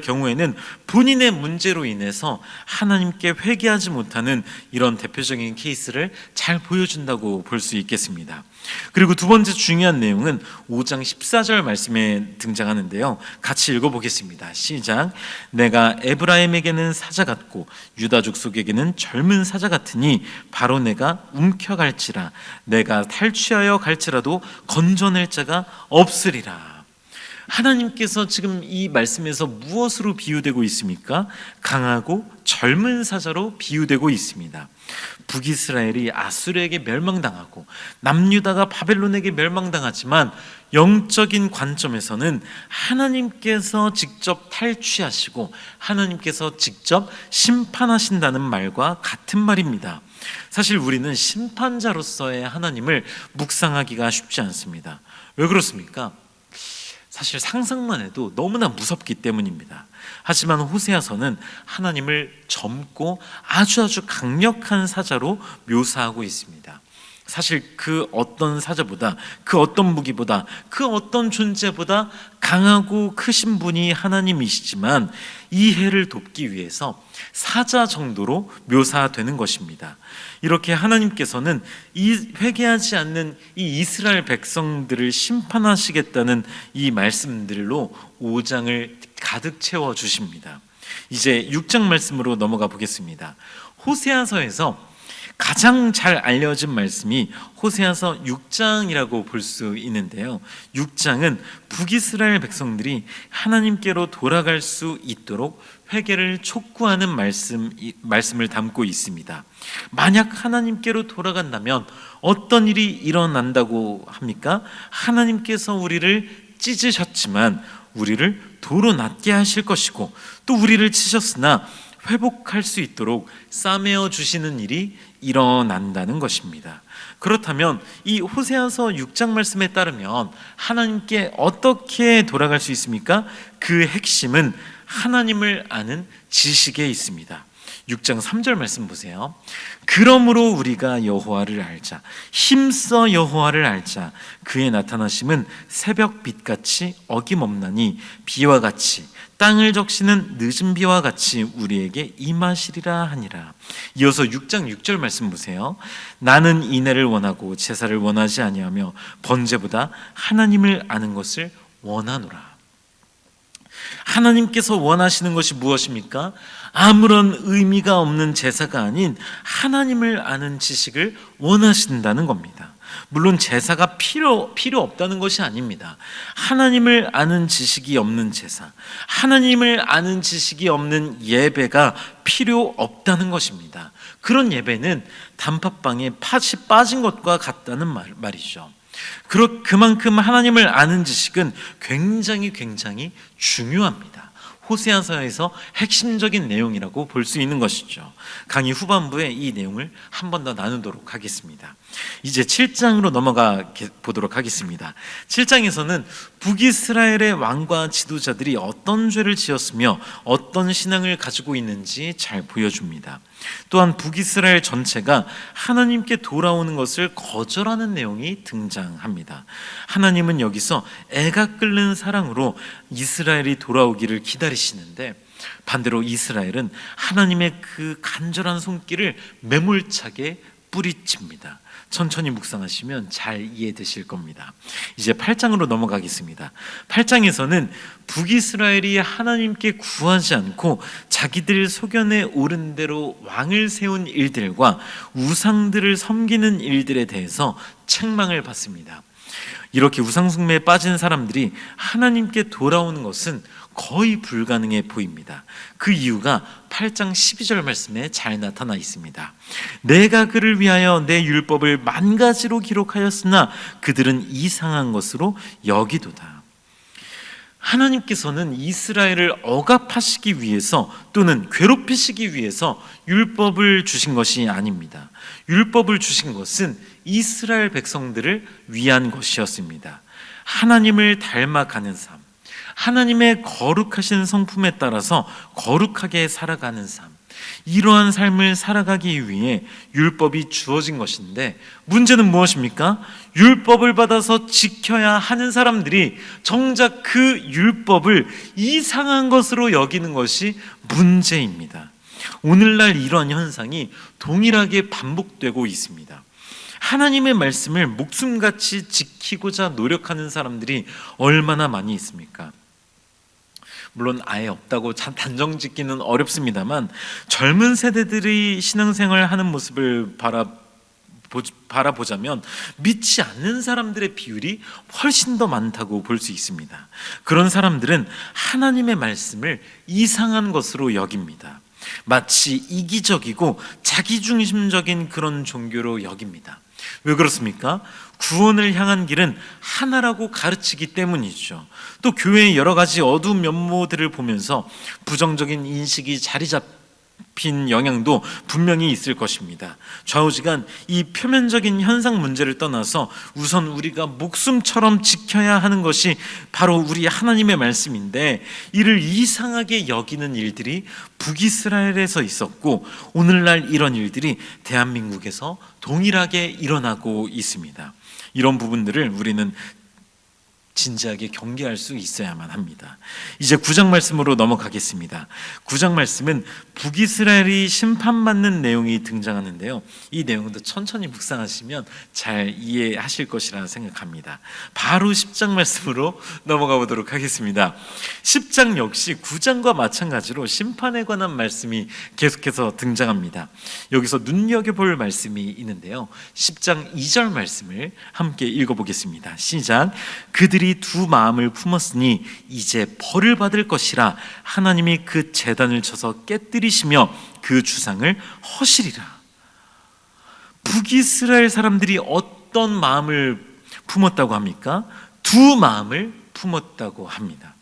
A: 경우에는 본인의 문제로 인해서 하나님께 회개하지 못하는 이런 대표적인 케이스를 잘 보여준다고 볼 수 있겠습니다. 그리고 두 번째 중요한 내용은 5장 14절 말씀에 등장하는데요. 같이 읽어보겠습니다. 시작. 내가 에브라임에게는 사자 같고 유다 족속에게는 젊은 사자 같으니 바로 내가 움켜갈지라. 내가 탈취하여 갈지라도 건져낼 자가 없으리라. 하나님께서 지금 이 말씀에서 무엇으로 비유되고 있습니까? 강하고 젊은 사자로 비유되고 있습니다. 북이스라엘이 아수르에게 멸망당하고 남유다가 바벨론에게 멸망당하지만 영적인 관점에서는 하나님께서 직접 탈취하시고 하나님께서 직접 심판하신다는 말과 같은 말입니다. 사실 우리는 심판자로서의 하나님을 묵상하기가 쉽지 않습니다. 왜 그렇습니까? 사실 상상만 해도 너무나 무섭기 때문입니다. 하지만 호세아서는 하나님을 젊고 아주 강력한 사자로 묘사하고 있습니다. 사실 그 어떤 사자보다, 그 어떤 무기보다, 그 어떤 존재보다 강하고 크신 분이 하나님이시지만 이 해를 돕기 위해서 사자 정도로 묘사되는 것입니다. 이렇게 하나님께서는 이 회개하지 않는 이 이스라엘 백성들을 심판하시겠다는 이 말씀들로 5장을 가득 채워 주십니다. 이제 6장 말씀으로 넘어가 보겠습니다. 호세아서에서 가장 잘 알려진 말씀이 호세아서 6장이라고 볼 수 있는데요. 6장은 북이스라엘 백성들이 하나님께로 돌아갈 수 있도록 회개를 촉구하는 말씀을 담고 있습니다. 만약 하나님께로 돌아간다면 어떤 일이 일어난다고 합니까? 하나님께서 우리를 찢으셨지만 우리를 도로 낫게 하실 것이고 또 우리를 치셨으나 회복할 수 있도록 싸매어 주시는 일이 일어난다는 것입니다. 그렇다면 이 호세아서 6장 말씀에 따르면 하나님께 어떻게 돌아갈 수 있습니까? 그 핵심은 하나님을 아는 지식에 있습니다. 6장 3절 말씀 보세요. 그러므로 우리가 여호와를 알자, 힘써 여호와를 알자. 그의 나타나심은 새벽 빛같이 어김없나니 비와 같이 땅을 적시는 늦은 비와 같이 우리에게 임하시리라 하니라. 이어서 6장 6절 말씀 보세요. 나는 인애를 원하고 제사를 원하지 아니하며 번제보다 하나님을 아는 것을 원하노라. 하나님께서 원하시는 것이 무엇입니까? 아무런 의미가 없는 제사가 아닌 하나님을 아는 지식을 원하신다는 겁니다. 물론 제사가 필요 없다는 것이 아닙니다. 하나님을 아는 지식이 없는 제사, 하나님을 아는 지식이 없는 예배가 필요 없다는 것입니다. 그런 예배는 단팥빵에 팥이 빠진 것과 같다는 말이죠. 그만큼 하나님을 아는 지식은 굉장히 중요합니다. 호세아서에서 핵심적인 내용이라고 볼 수 있는 것이죠. 강의 후반부에 이 내용을 한 번 더 나누도록 하겠습니다. 이제 7장으로 넘어가 보도록 하겠습니다. 7장에서는 북이스라엘의 왕과 지도자들이 어떤 죄를 지었으며 어떤 신앙을 가지고 있는지 잘 보여줍니다. 또한 북이스라엘 전체가 하나님께 돌아오는 것을 거절하는 내용이 등장합니다. 하나님은 여기서 애가 끓는 사랑으로 이스라엘이 돌아오기를 기다리시는데 반대로 이스라엘은 하나님의 그 간절한 손길을 매몰차게 뿌리칩니다. 천천히 묵상하시면 잘 이해되실 겁니다. 이제 8장으로 넘어가겠습니다. 8장에서는 북이스라엘이 하나님께 구하지 않고 자기들 소견에 오른 대로 왕을 세운 일들과 우상들을 섬기는 일들에 대해서 책망을 받습니다. 이렇게 우상숭배에 빠진 사람들이 하나님께 돌아오는 것은 거의 불가능해 보입니다. 그 이유가 8장 12절 말씀에 잘 나타나 있습니다. 내가 그를 위하여 내 율법을 만 가지로 기록하였으나 그들은 이상한 것으로 여기도다. 하나님께서는 이스라엘을 억압하시기 위해서 또는 괴롭히시기 위해서 율법을 주신 것이 아닙니다. 율법을 주신 것은 이스라엘 백성들을 위한 것이었습니다. 하나님을 닮아가는 삶, 하나님의 거룩하신 성품에 따라서 거룩하게 살아가는 삶, 이러한 삶을 살아가기 위해 율법이 주어진 것인데, 문제는 무엇입니까? 율법을 받아서 지켜야 하는 사람들이 정작 그 율법을 이상한 것으로 여기는 것이 문제입니다. 오늘날 이러한 현상이 동일하게 반복되고 있습니다. 하나님의 말씀을 목숨같이 지키고자 노력하는 사람들이 얼마나 많이 있습니까? 물론 아예 없다고 단정짓기는 어렵습니다만, 젊은 세대들이 신앙생활을 하는 모습을 바라보자면 믿지 않는 사람들의 비율이 훨씬 더 많다고 볼 수 있습니다. 그런 사람들은 하나님의 말씀을 이상한 것으로 여깁니다. 마치 이기적이고 자기중심적인 그런 종교로 여깁니다. 왜 그렇습니까? 구원을 향한 길은 하나라고 가르치기 때문이죠. 또 교회의 여러 가지 어두운 면모들을 보면서 부정적인 인식이 자리 잡힌 영향도 분명히 있을 것입니다. 좌우지간 이 표면적인 현상 문제를 떠나서 우선 우리가 목숨처럼 지켜야 하는 것이 바로 우리 하나님의 말씀인데, 이를 이상하게 여기는 일들이 북이스라엘에서 있었고, 오늘날 이런 일들이 대한민국에서 동일하게 일어나고 있습니다. 이런 부분들을 우리는 진지하게 경계할 수 있어야만 합니다. 이제 9장 말씀으로 넘어가겠습니다. 9장 말씀은 북이스라엘이 심판받는 내용이 등장하는데요, 이 내용도 천천히 묵상하시면 잘 이해하실 것이라 생각합니다. 바로 10장 말씀으로 넘어가 보도록 하겠습니다. 10장 역시 9장과 마찬가지로 심판에 관한 말씀이 계속해서 등장합니다. 여기서 눈여겨볼 말씀이 있는데요, 10장 2절 말씀을 함께 읽어보겠습니다. 시작. 그들이 두 마음을 품었으니 이제 벌을 받을 것이라. 하나님이 그 제단을 쳐서 깨뜨리시며 그 주상을 허시리라. 북이스라엘 사람들이 어떤 마음을 품었다고 합니까? 두 마음을 품었다고 합니다.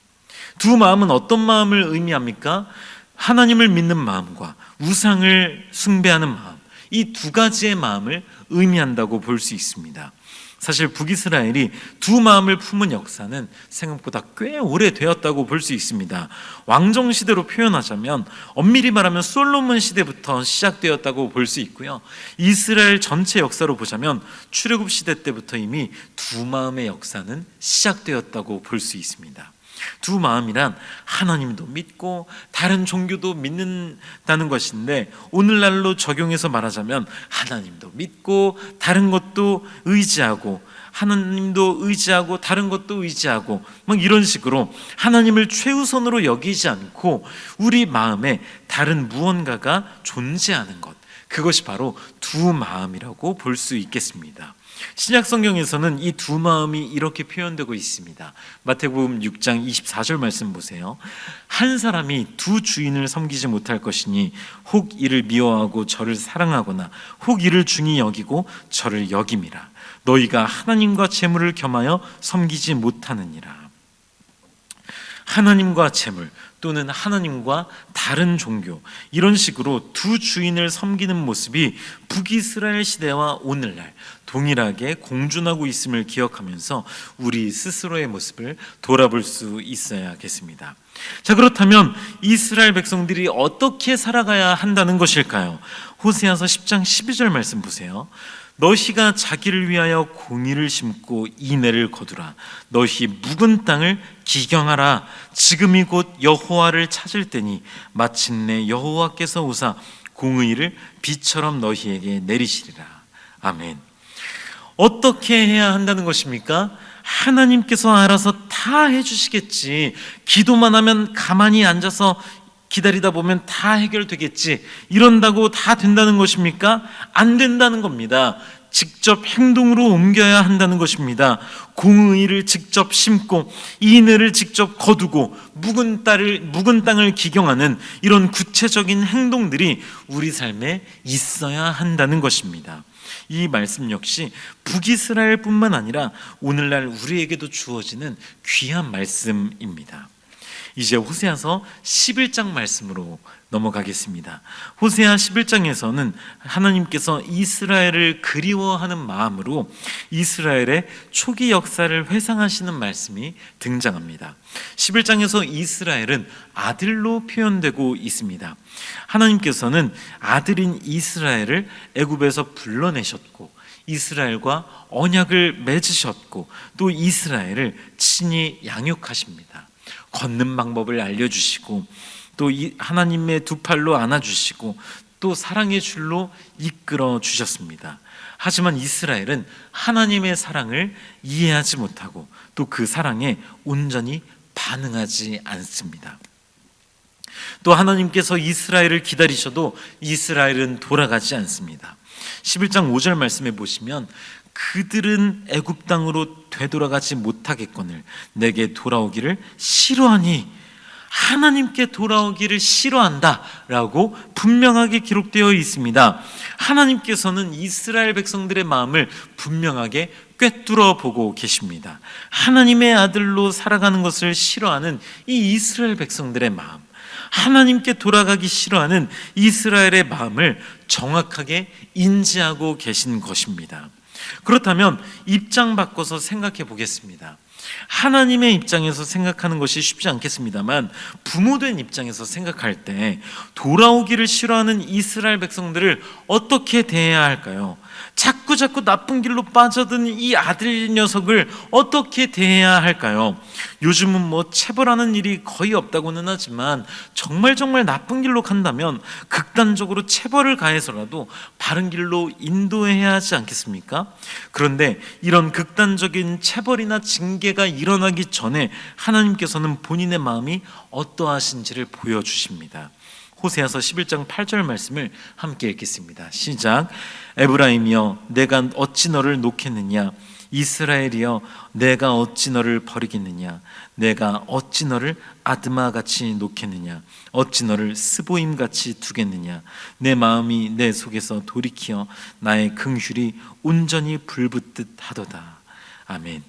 A: 두 마음은 어떤 마음을 의미합니까? 하나님을 믿는 마음과 우상을 숭배하는 마음, 이 두 가지의 마음을 의미한다고 볼 수 있습니다. 사실 북이스라엘이 두 마음을 품은 역사는 생각보다 꽤 오래되었다고 볼 수 있습니다. 왕정시대로 표현하자면 엄밀히 말하면 솔로몬 시대부터 시작되었다고 볼 수 있고요, 이스라엘 전체 역사로 보자면 출애굽 시대 때부터 이미 두 마음의 역사는 시작되었다고 볼 수 있습니다. 두 마음이란 하나님도 믿고 다른 종교도 믿는다는 것인데, 오늘날로 적용해서 말하자면 하나님도 믿고 다른 것도 의지하고, 하나님도 의지하고 다른 것도 의지하고, 막 이런 식으로 하나님을 최우선으로 여기지 않고 우리 마음에 다른 무언가가 존재하는 것, 그것이 바로 두 마음이라고 볼 수 있겠습니다. 신약 성경에서는 이 두 마음이 이렇게 표현되고 있습니다. 마태복음 6장 24절 말씀 보세요. 한 사람이 두 주인을 섬기지 못할 것이니 혹 이를 미워하고 저를 사랑하거나 혹 이를 중히 여기고 저를 여김이라. 너희가 하나님과 재물을 겸하여 섬기지 못하느니라. 하나님과 재물 또는 하나님과 다른 종교, 이런 식으로 두 주인을 섬기는 모습이 북이스라엘 시대와 오늘날 동일하게 공존하고 있음을 기억하면서 우리 스스로의 모습을 돌아볼 수 있어야겠습니다. 자, 그렇다면 이스라엘 백성들이 어떻게 살아가야 한다는 것일까요? 호세아서 10장 12절 말씀 보세요. 너희가 자기를 위하여 공의를 심고 인애를 거두라. 너희 묵은 땅을 기경하라. 지금이 곧 여호와를 찾을 때니 마침내 여호와께서 오사 공의를 비처럼 너희에게 내리시리라. 아멘. 어떻게 해야 한다는 것입니까? 하나님께서 알아서 다 해주시겠지, 기도만 하면 가만히 앉아서 기다리다 보면 다 해결되겠지, 이런다고 다 된다는 것입니까? 안 된다는 겁니다. 직접 행동으로 옮겨야 한다는 것입니다. 공의를 직접 심고 인애를 직접 거두고 묵은 땅을 기경하는 이런 구체적인 행동들이 우리 삶에 있어야 한다는 것입니다. 이 말씀 역시 북이스라엘뿐만 아니라 오늘날 우리에게도 주어지는 귀한 말씀입니다. 이제 호세아서 11장 말씀으로 넘어가겠습니다. 호세아 11장에서는 하나님께서 이스라엘을 그리워하는 마음으로 이스라엘의 초기 역사를 회상하시는 말씀이 등장합니다. 11장에서 이스라엘은 아들로 표현되고 있습니다. 하나님께서는 아들인 이스라엘을 애굽에서 불러내셨고 이스라엘과 언약을 맺으셨고 또 이스라엘을 친히 양육하십니다. 걷는 방법을 알려주시고 또 하나님의 두 팔로 안아주시고 또 사랑의 줄로 이끌어 주셨습니다. 하지만 이스라엘은 하나님의 사랑을 이해하지 못하고 또 그 사랑에 온전히 반응하지 않습니다. 또 하나님께서 이스라엘을 기다리셔도 이스라엘은 돌아가지 않습니다. 11장 5절 말씀에 보시면 그들은 애굽 땅으로 되돌아가지 못하겠거늘 내게 돌아오기를 싫어하니, 하나님께 돌아오기를 싫어한다 라고 분명하게 기록되어 있습니다. 하나님께서는 이스라엘 백성들의 마음을 분명하게 꿰뚫어 보고 계십니다. 하나님의 아들로 살아가는 것을 싫어하는 이 이스라엘 백성들의 마음, 하나님께 돌아가기 싫어하는 이스라엘의 마음을 정확하게 인지하고 계신 것입니다. 그렇다면 입장 바꿔서 생각해 보겠습니다. 하나님의 입장에서 생각하는 것이 쉽지 않겠습니다만 부모된 입장에서 생각할 때 돌아오기를 싫어하는 이스라엘 백성들을 어떻게 대해야 할까요? 자꾸 나쁜 길로 빠져든 이 아들 녀석을 어떻게 대해야 할까요? 요즘은 뭐 체벌하는 일이 거의 없다고는 하지만 정말 나쁜 길로 간다면 극단적으로 체벌을 가해서라도 바른 길로 인도해야 하지 않겠습니까? 그런데 이런 극단적인 체벌이나 징계가 일어나기 전에 하나님께서는 본인의 마음이 어떠하신지를 보여주십니다. 호세아서 11장 8절 말씀을 함께 읽겠습니다. 시작. 에브라임이여 내가 어찌 너를 놓겠느냐, 이스라엘이여 내가 어찌 너를 버리겠느냐, 내가 어찌 너를 아드마같이 놓겠느냐, 어찌 너를 스보임같이 두겠느냐, 내 마음이 내 속에서 돌이키어 나의 긍휼이 온전히 불붙듯 하도다. 아멘.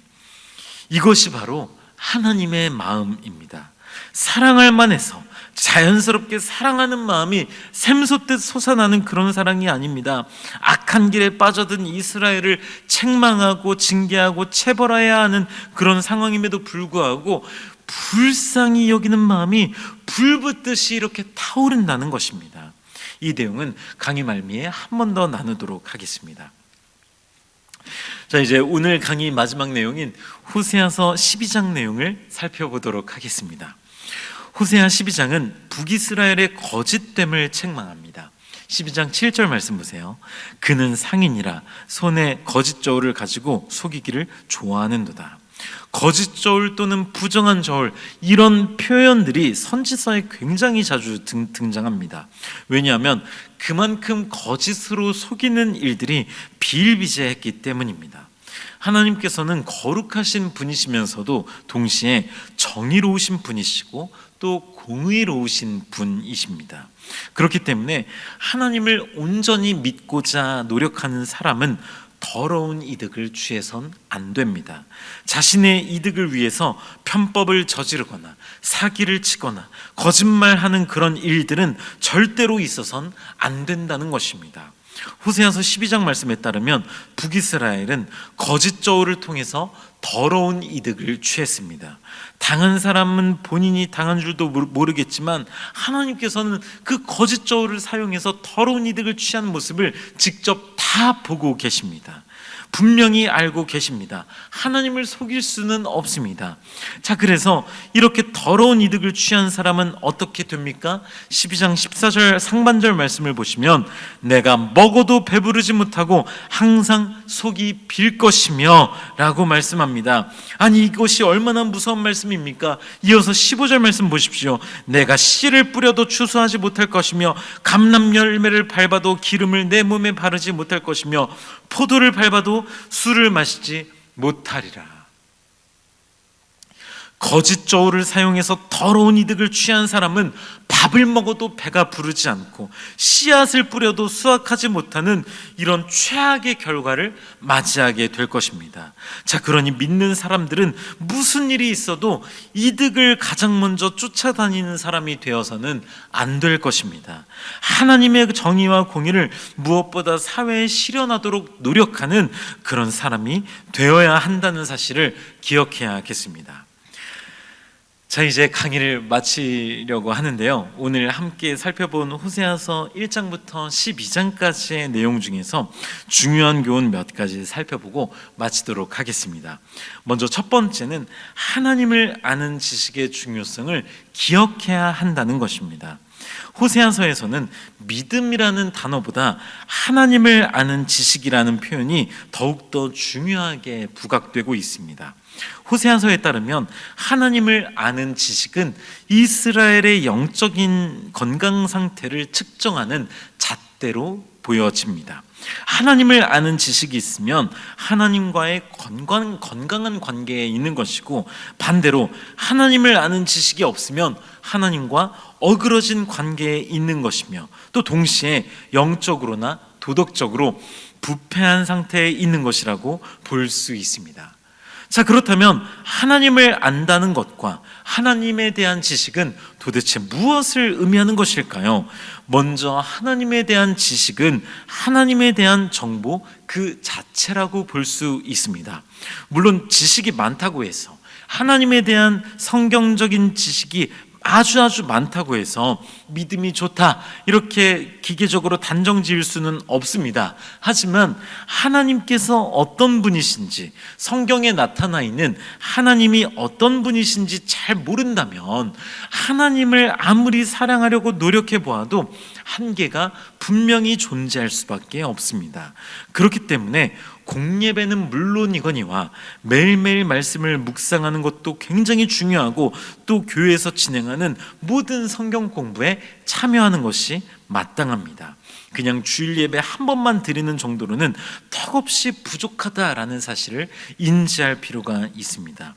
A: 이것이 바로 하나님의 마음입니다. 사랑할 만해서 자연스럽게 사랑하는 마음이 샘솟듯 솟아나는 그런 사랑이 아닙니다. 악한 길에 빠져든 이스라엘을 책망하고 징계하고 체벌해야 하는 그런 상황임에도 불구하고 불쌍히 여기는 마음이 불붙듯이 이렇게 타오른다는 것입니다. 이 내용은 강의 말미에 한 번 더 나누도록 하겠습니다. 자, 이제 오늘 강의 마지막 내용인 호세아서 12장 내용을 살펴보도록 하겠습니다. 호세아 12장은 북이스라엘의 거짓됨을 책망합니다. 12장 7절 말씀 보세요. 그는 상인이라 손에 거짓 저울을 가지고 속이기를 좋아하는도다. 거짓 저울 또는 부정한 저울, 이런 표현들이 선지서에 굉장히 자주 등장합니다. 왜냐하면 그만큼 거짓으로 속이는 일들이 비일비재했기 때문입니다. 하나님께서는 거룩하신 분이시면서도 동시에 정의로우신 분이시고 또 공의로우신 분이십니다. 그렇기 때문에 하나님을 온전히 믿고자 노력하는 사람은 더러운 이득을 취해선 안 됩니다. 자신의 이득을 위해서 편법을 저지르거나 사기를 치거나 거짓말하는 그런 일들은 절대로 있어선 안 된다는 것입니다. 호세아서 12장 말씀에 따르면 북이스라엘은 거짓 저울을 통해서 더러운 이득을 취했습니다. 당한 사람은 본인이 당한 줄도 모르겠지만 하나님께서는 그 거짓 저울을 사용해서 더러운 이득을 취하는 모습을 직접 다 보고 계십니다. 분명히 알고 계십니다. 하나님을 속일 수는 없습니다. 자, 그래서 이렇게 더러운 이득을 취한 사람은 어떻게 됩니까? 12장 14절 상반절 말씀을 보시면 내가 먹어도 배부르지 못하고 항상 속이 빌 것이며 라고 말씀합니다. 아니, 이것이 얼마나 무서운 말씀입니까? 이어서 15절 말씀 보십시오. 내가 씨를 뿌려도 추수하지 못할 것이며 감람 열매를 밟아도 기름을 내 몸에 바르지 못할 것이며 포도를 밟아도 술을 마시지 못하리라. 거짓 저울을 사용해서 더러운 이득을 취한 사람은 밥을 먹어도 배가 부르지 않고 씨앗을 뿌려도 수확하지 못하는 이런 최악의 결과를 맞이하게 될 것입니다. 자, 그러니 믿는 사람들은 무슨 일이 있어도 이득을 가장 먼저 쫓아다니는 사람이 되어서는 안 될 것입니다. 하나님의 정의와 공의를 무엇보다 사회에 실현하도록 노력하는 그런 사람이 되어야 한다는 사실을 기억해야겠습니다. 자, 이제 강의를 마치려고 하는데요, 오늘 함께 살펴본 호세아서 1장부터 12장까지의 내용 중에서 중요한 교훈 몇 가지 살펴보고 마치도록 하겠습니다. 먼저 첫 번째는 하나님을 아는 지식의 중요성을 기억해야 한다는 것입니다. 호세아서에서는 믿음이라는 단어보다 하나님을 아는 지식이라는 표현이 더욱더 중요하게 부각되고 있습니다. 호세아서에 따르면 하나님을 아는 지식은 이스라엘의 영적인 건강 상태를 측정하는 잣대로 보여집니다. 하나님을 아는 지식이 있으면 하나님과의 건강한 관계에 있는 것이고, 반대로 하나님을 아는 지식이 없으면 하나님과 어그러진 관계에 있는 것이며, 또 동시에 영적으로나 도덕적으로 부패한 상태에 있는 것이라고 볼 수 있습니다. 자, 그렇다면 하나님을 안다는 것과 하나님에 대한 지식은 도대체 무엇을 의미하는 것일까요? 먼저 하나님에 대한 지식은 하나님에 대한 정보 그 자체라고 볼 수 있습니다. 물론 지식이 많다고 해서, 하나님에 대한 성경적인 지식이 아주 많다고 해서 믿음이 좋다 이렇게 기계적으로 단정 지을 수는 없습니다. 하지만 하나님께서 어떤 분이신지, 성경에 나타나 있는 하나님이 어떤 분이신지 잘 모른다면 하나님을 아무리 사랑하려고 노력해 보아도 한계가 분명히 존재할 수밖에 없습니다. 그렇기 때문에 공예배는 물론이거니와 매일매일 말씀을 묵상하는 것도 굉장히 중요하고, 또 교회에서 진행하는 모든 성경 공부에 참여하는 것이 마땅합니다. 그냥 주일 예배 한 번만 드리는 정도로는 턱없이 부족하다라는 사실을 인지할 필요가 있습니다.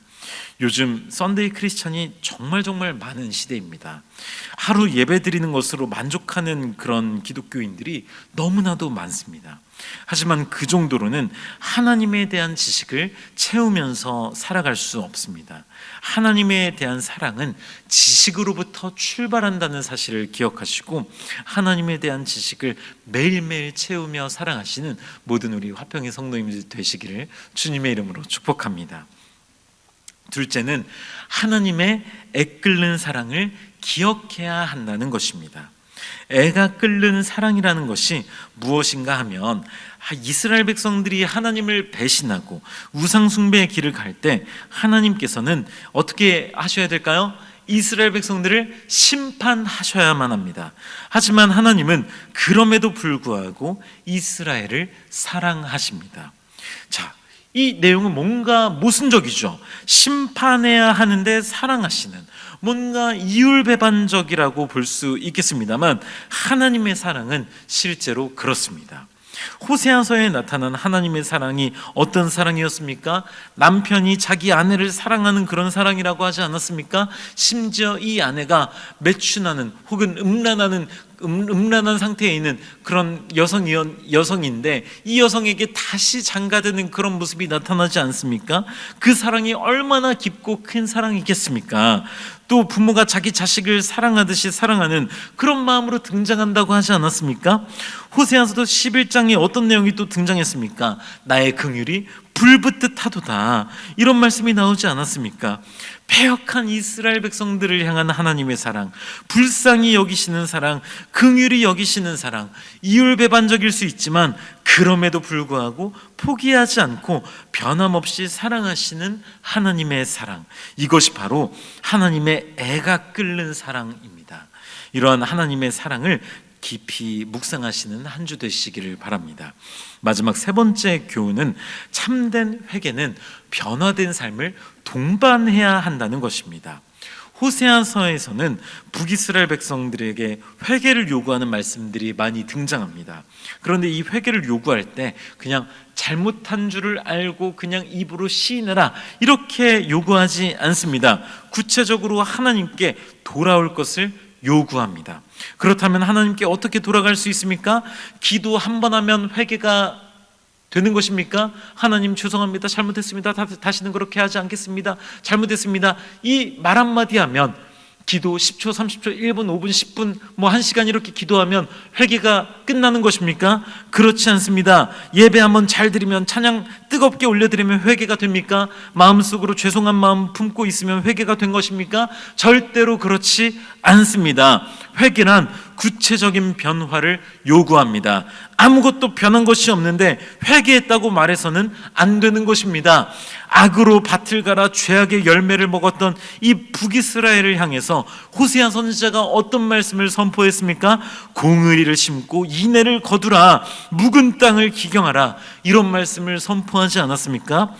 A: 요즘 썬데이 크리스천이 정말 많은 시대입니다. 하루 예배 드리는 것으로 만족하는 그런 기독교인들이 너무나도 많습니다. 하지만 그 정도로는 하나님에 대한 지식을 채우면서 살아갈 수 없습니다. 하나님에 대한 사랑은 지식으로부터 출발한다는 사실을 기억하시고, 하나님에 대한 지식을 매일매일 채우며 사랑하시는 모든 우리 화평의 성도님들 되시기를 주님의 이름으로 축복합니다. 둘째는 하나님의 애끓는 사랑을 기억해야 한다는 것입니다. 애가 끓는 사랑이라는 것이 무엇인가 하면, 이스라엘 백성들이 하나님을 배신하고 우상 숭배의 길을 갈 때 하나님께서는 어떻게 하셔야 될까요? 이스라엘 백성들을 심판하셔야만 합니다. 하지만 하나님은 그럼에도 불구하고 이스라엘을 사랑하십니다. 자, 이 내용은 뭔가 모순적이죠. 심판해야 하는데 사랑하시는, 뭔가 이율배반적이라고 볼 수 있겠습니다만 하나님의 사랑은 실제로 그렇습니다. 호세아서에 나타난 하나님의 사랑이 어떤 사랑이었습니까? 남편이 자기 아내를 사랑하는 그런 사랑이라고 하지 않았습니까? 심지어 이 아내가 매춘하는 혹은 음란한 상태에 있는 그런 여성인데 이 여성에게 다시 장가드는 그런 모습이 나타나지 않습니까? 그 사랑이 얼마나 깊고 큰 사랑이겠습니까? 또 부모가 자기 자식을 사랑하듯이 사랑하는 그런 마음으로 등장한다고 하지 않았습니까? 호세아서도 11장에 어떤 내용이 또 등장했습니까? 나의 긍휼이 불붙듯 하도다, 이런 말씀이 나오지 않았습니까? 패역한 이스라엘 백성들을 향한 하나님의 사랑, 불쌍히 여기시는 사랑, 긍휼히 여기시는 사랑, 이율배반적일 수 있지만 그럼에도 불구하고 포기하지 않고 변함없이 사랑하시는 하나님의 사랑, 이것이 바로 하나님의 애가 끓는 사랑입니다. 이러한 하나님의 사랑을 깊이 묵상하시는 한 주 되시기를 바랍니다. 마지막 세 번째 교훈은 참된 회개는 변화된 삶을 동반해야 한다는 것입니다. 호세아서에서는 북이스라엘 백성들에게 회개를 요구하는 말씀들이 많이 등장합니다. 그런데 이 회개를 요구할 때 그냥 잘못한 줄을 알고 그냥 입으로 시인해라 이렇게 요구하지 않습니다. 구체적으로 하나님께 돌아올 것을 요구합니다. 그렇다면 하나님께 어떻게 돌아갈 수 있습니까? 기도 한 번 하면 회개가 되는 것입니까? 하나님 죄송합니다. 잘못했습니다. 다시는 그렇게 하지 않겠습니다. 잘못했습니다. 이 말 한마디 하면 기도 10초, 30초, 1분, 5분, 10분, 1시간 이렇게 기도하면 회개가 끝나는 것입니까? 그렇지 않습니다. 예배 한번 잘 드리면, 찬양 뜨겁게 올려드리면 회개가 됩니까? 마음속으로 죄송한 마음 품고 있으면 회개가 된 것입니까? 절대로 그렇지 않습니다. 회개란 구체적인 변화를 요구합니다. 아무것도 변한 것이 없는데 회개했다고 말해서는 안 되는 것입니다. 악으로 밭을 갈아 죄악의 열매를 먹었던 이 북이스라엘을 향해서 호세아 선지자가 어떤 말씀을 선포했습니까? 공의를 심고 인애를 거두라, 묵은 땅을 기경하라, 이런 말씀을 선포하지 않았습니까?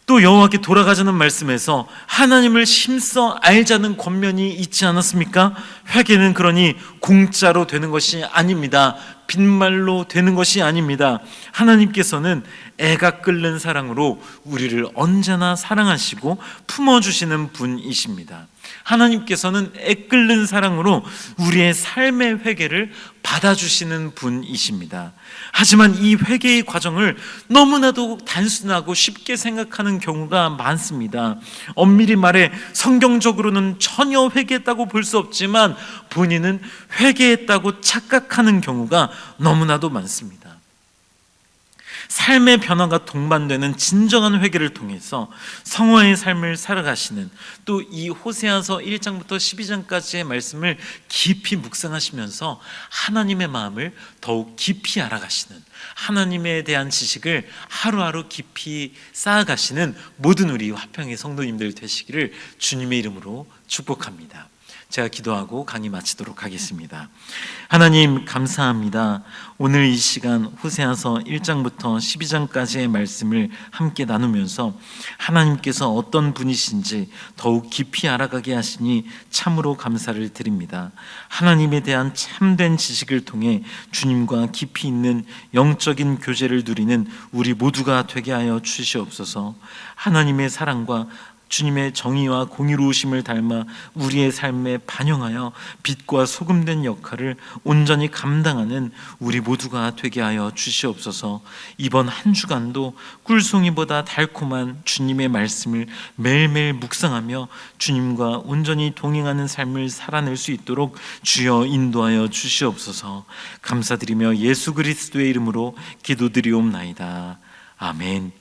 A: 또 여호와께 돌아가자는 말씀에서 하나님을 힘써 알자는 권면이 있지 않았습니까? 회개는 그러니 공짜로 되는 것이 아닙니다. 빈말로 되는 것이 아닙니다. 하나님께서는 애가 끓는 사랑으로 우리를 언제나 사랑하시고 품어주시는 분이십니다. 하나님께서는 애 끓는 사랑으로 우리의 삶의 회개를 받아주시는 분이십니다. 하지만 이 회개의 과정을 너무나도 단순하고 쉽게 생각하는 경우가 많습니다. 엄밀히 말해 성경적으로는 전혀 회개했다고 볼 수 없지만 본인은 회개했다고 착각하는 경우가 너무나도 많습니다. 삶의 변화가 동반되는 진정한 회개를 통해서 성화의 삶을 살아가시는, 또 이 호세아서 1장부터 12장까지의 말씀을 깊이 묵상하시면서 하나님의 마음을 더욱 깊이 알아가시는, 하나님에 대한 지식을 하루하루 깊이 쌓아가시는 모든 우리 화평의 성도님들 되시기를 주님의 이름으로 축복합니다. 제가 기도하고 강의 마치도록 하겠습니다. 하나님 감사합니다. 오늘 이 시간 호세아서 1장부터 12장까지의 말씀을 함께 나누면서 하나님께서 어떤 분이신지 더욱 깊이 알아가게 하시니 참으로 감사를 드립니다. 하나님에 대한 참된 지식을 통해 주님과 깊이 있는 영적인 교제를 누리는 우리 모두가 되게 하여 주시옵소서. 하나님의 사랑과 주님의 정의와 공의로우심을 닮아 우리의 삶에 반영하여 빛과 소금된 역할을 온전히 감당하는 우리 모두가 되게 하여 주시옵소서. 이번 한 주간도 꿀송이보다 달콤한 주님의 말씀을 매일매일 묵상하며 주님과 온전히 동행하는 삶을 살아낼 수 있도록 주여 인도하여 주시옵소서. 감사드리며 예수 그리스도의 이름으로 기도드리옵나이다. 아멘.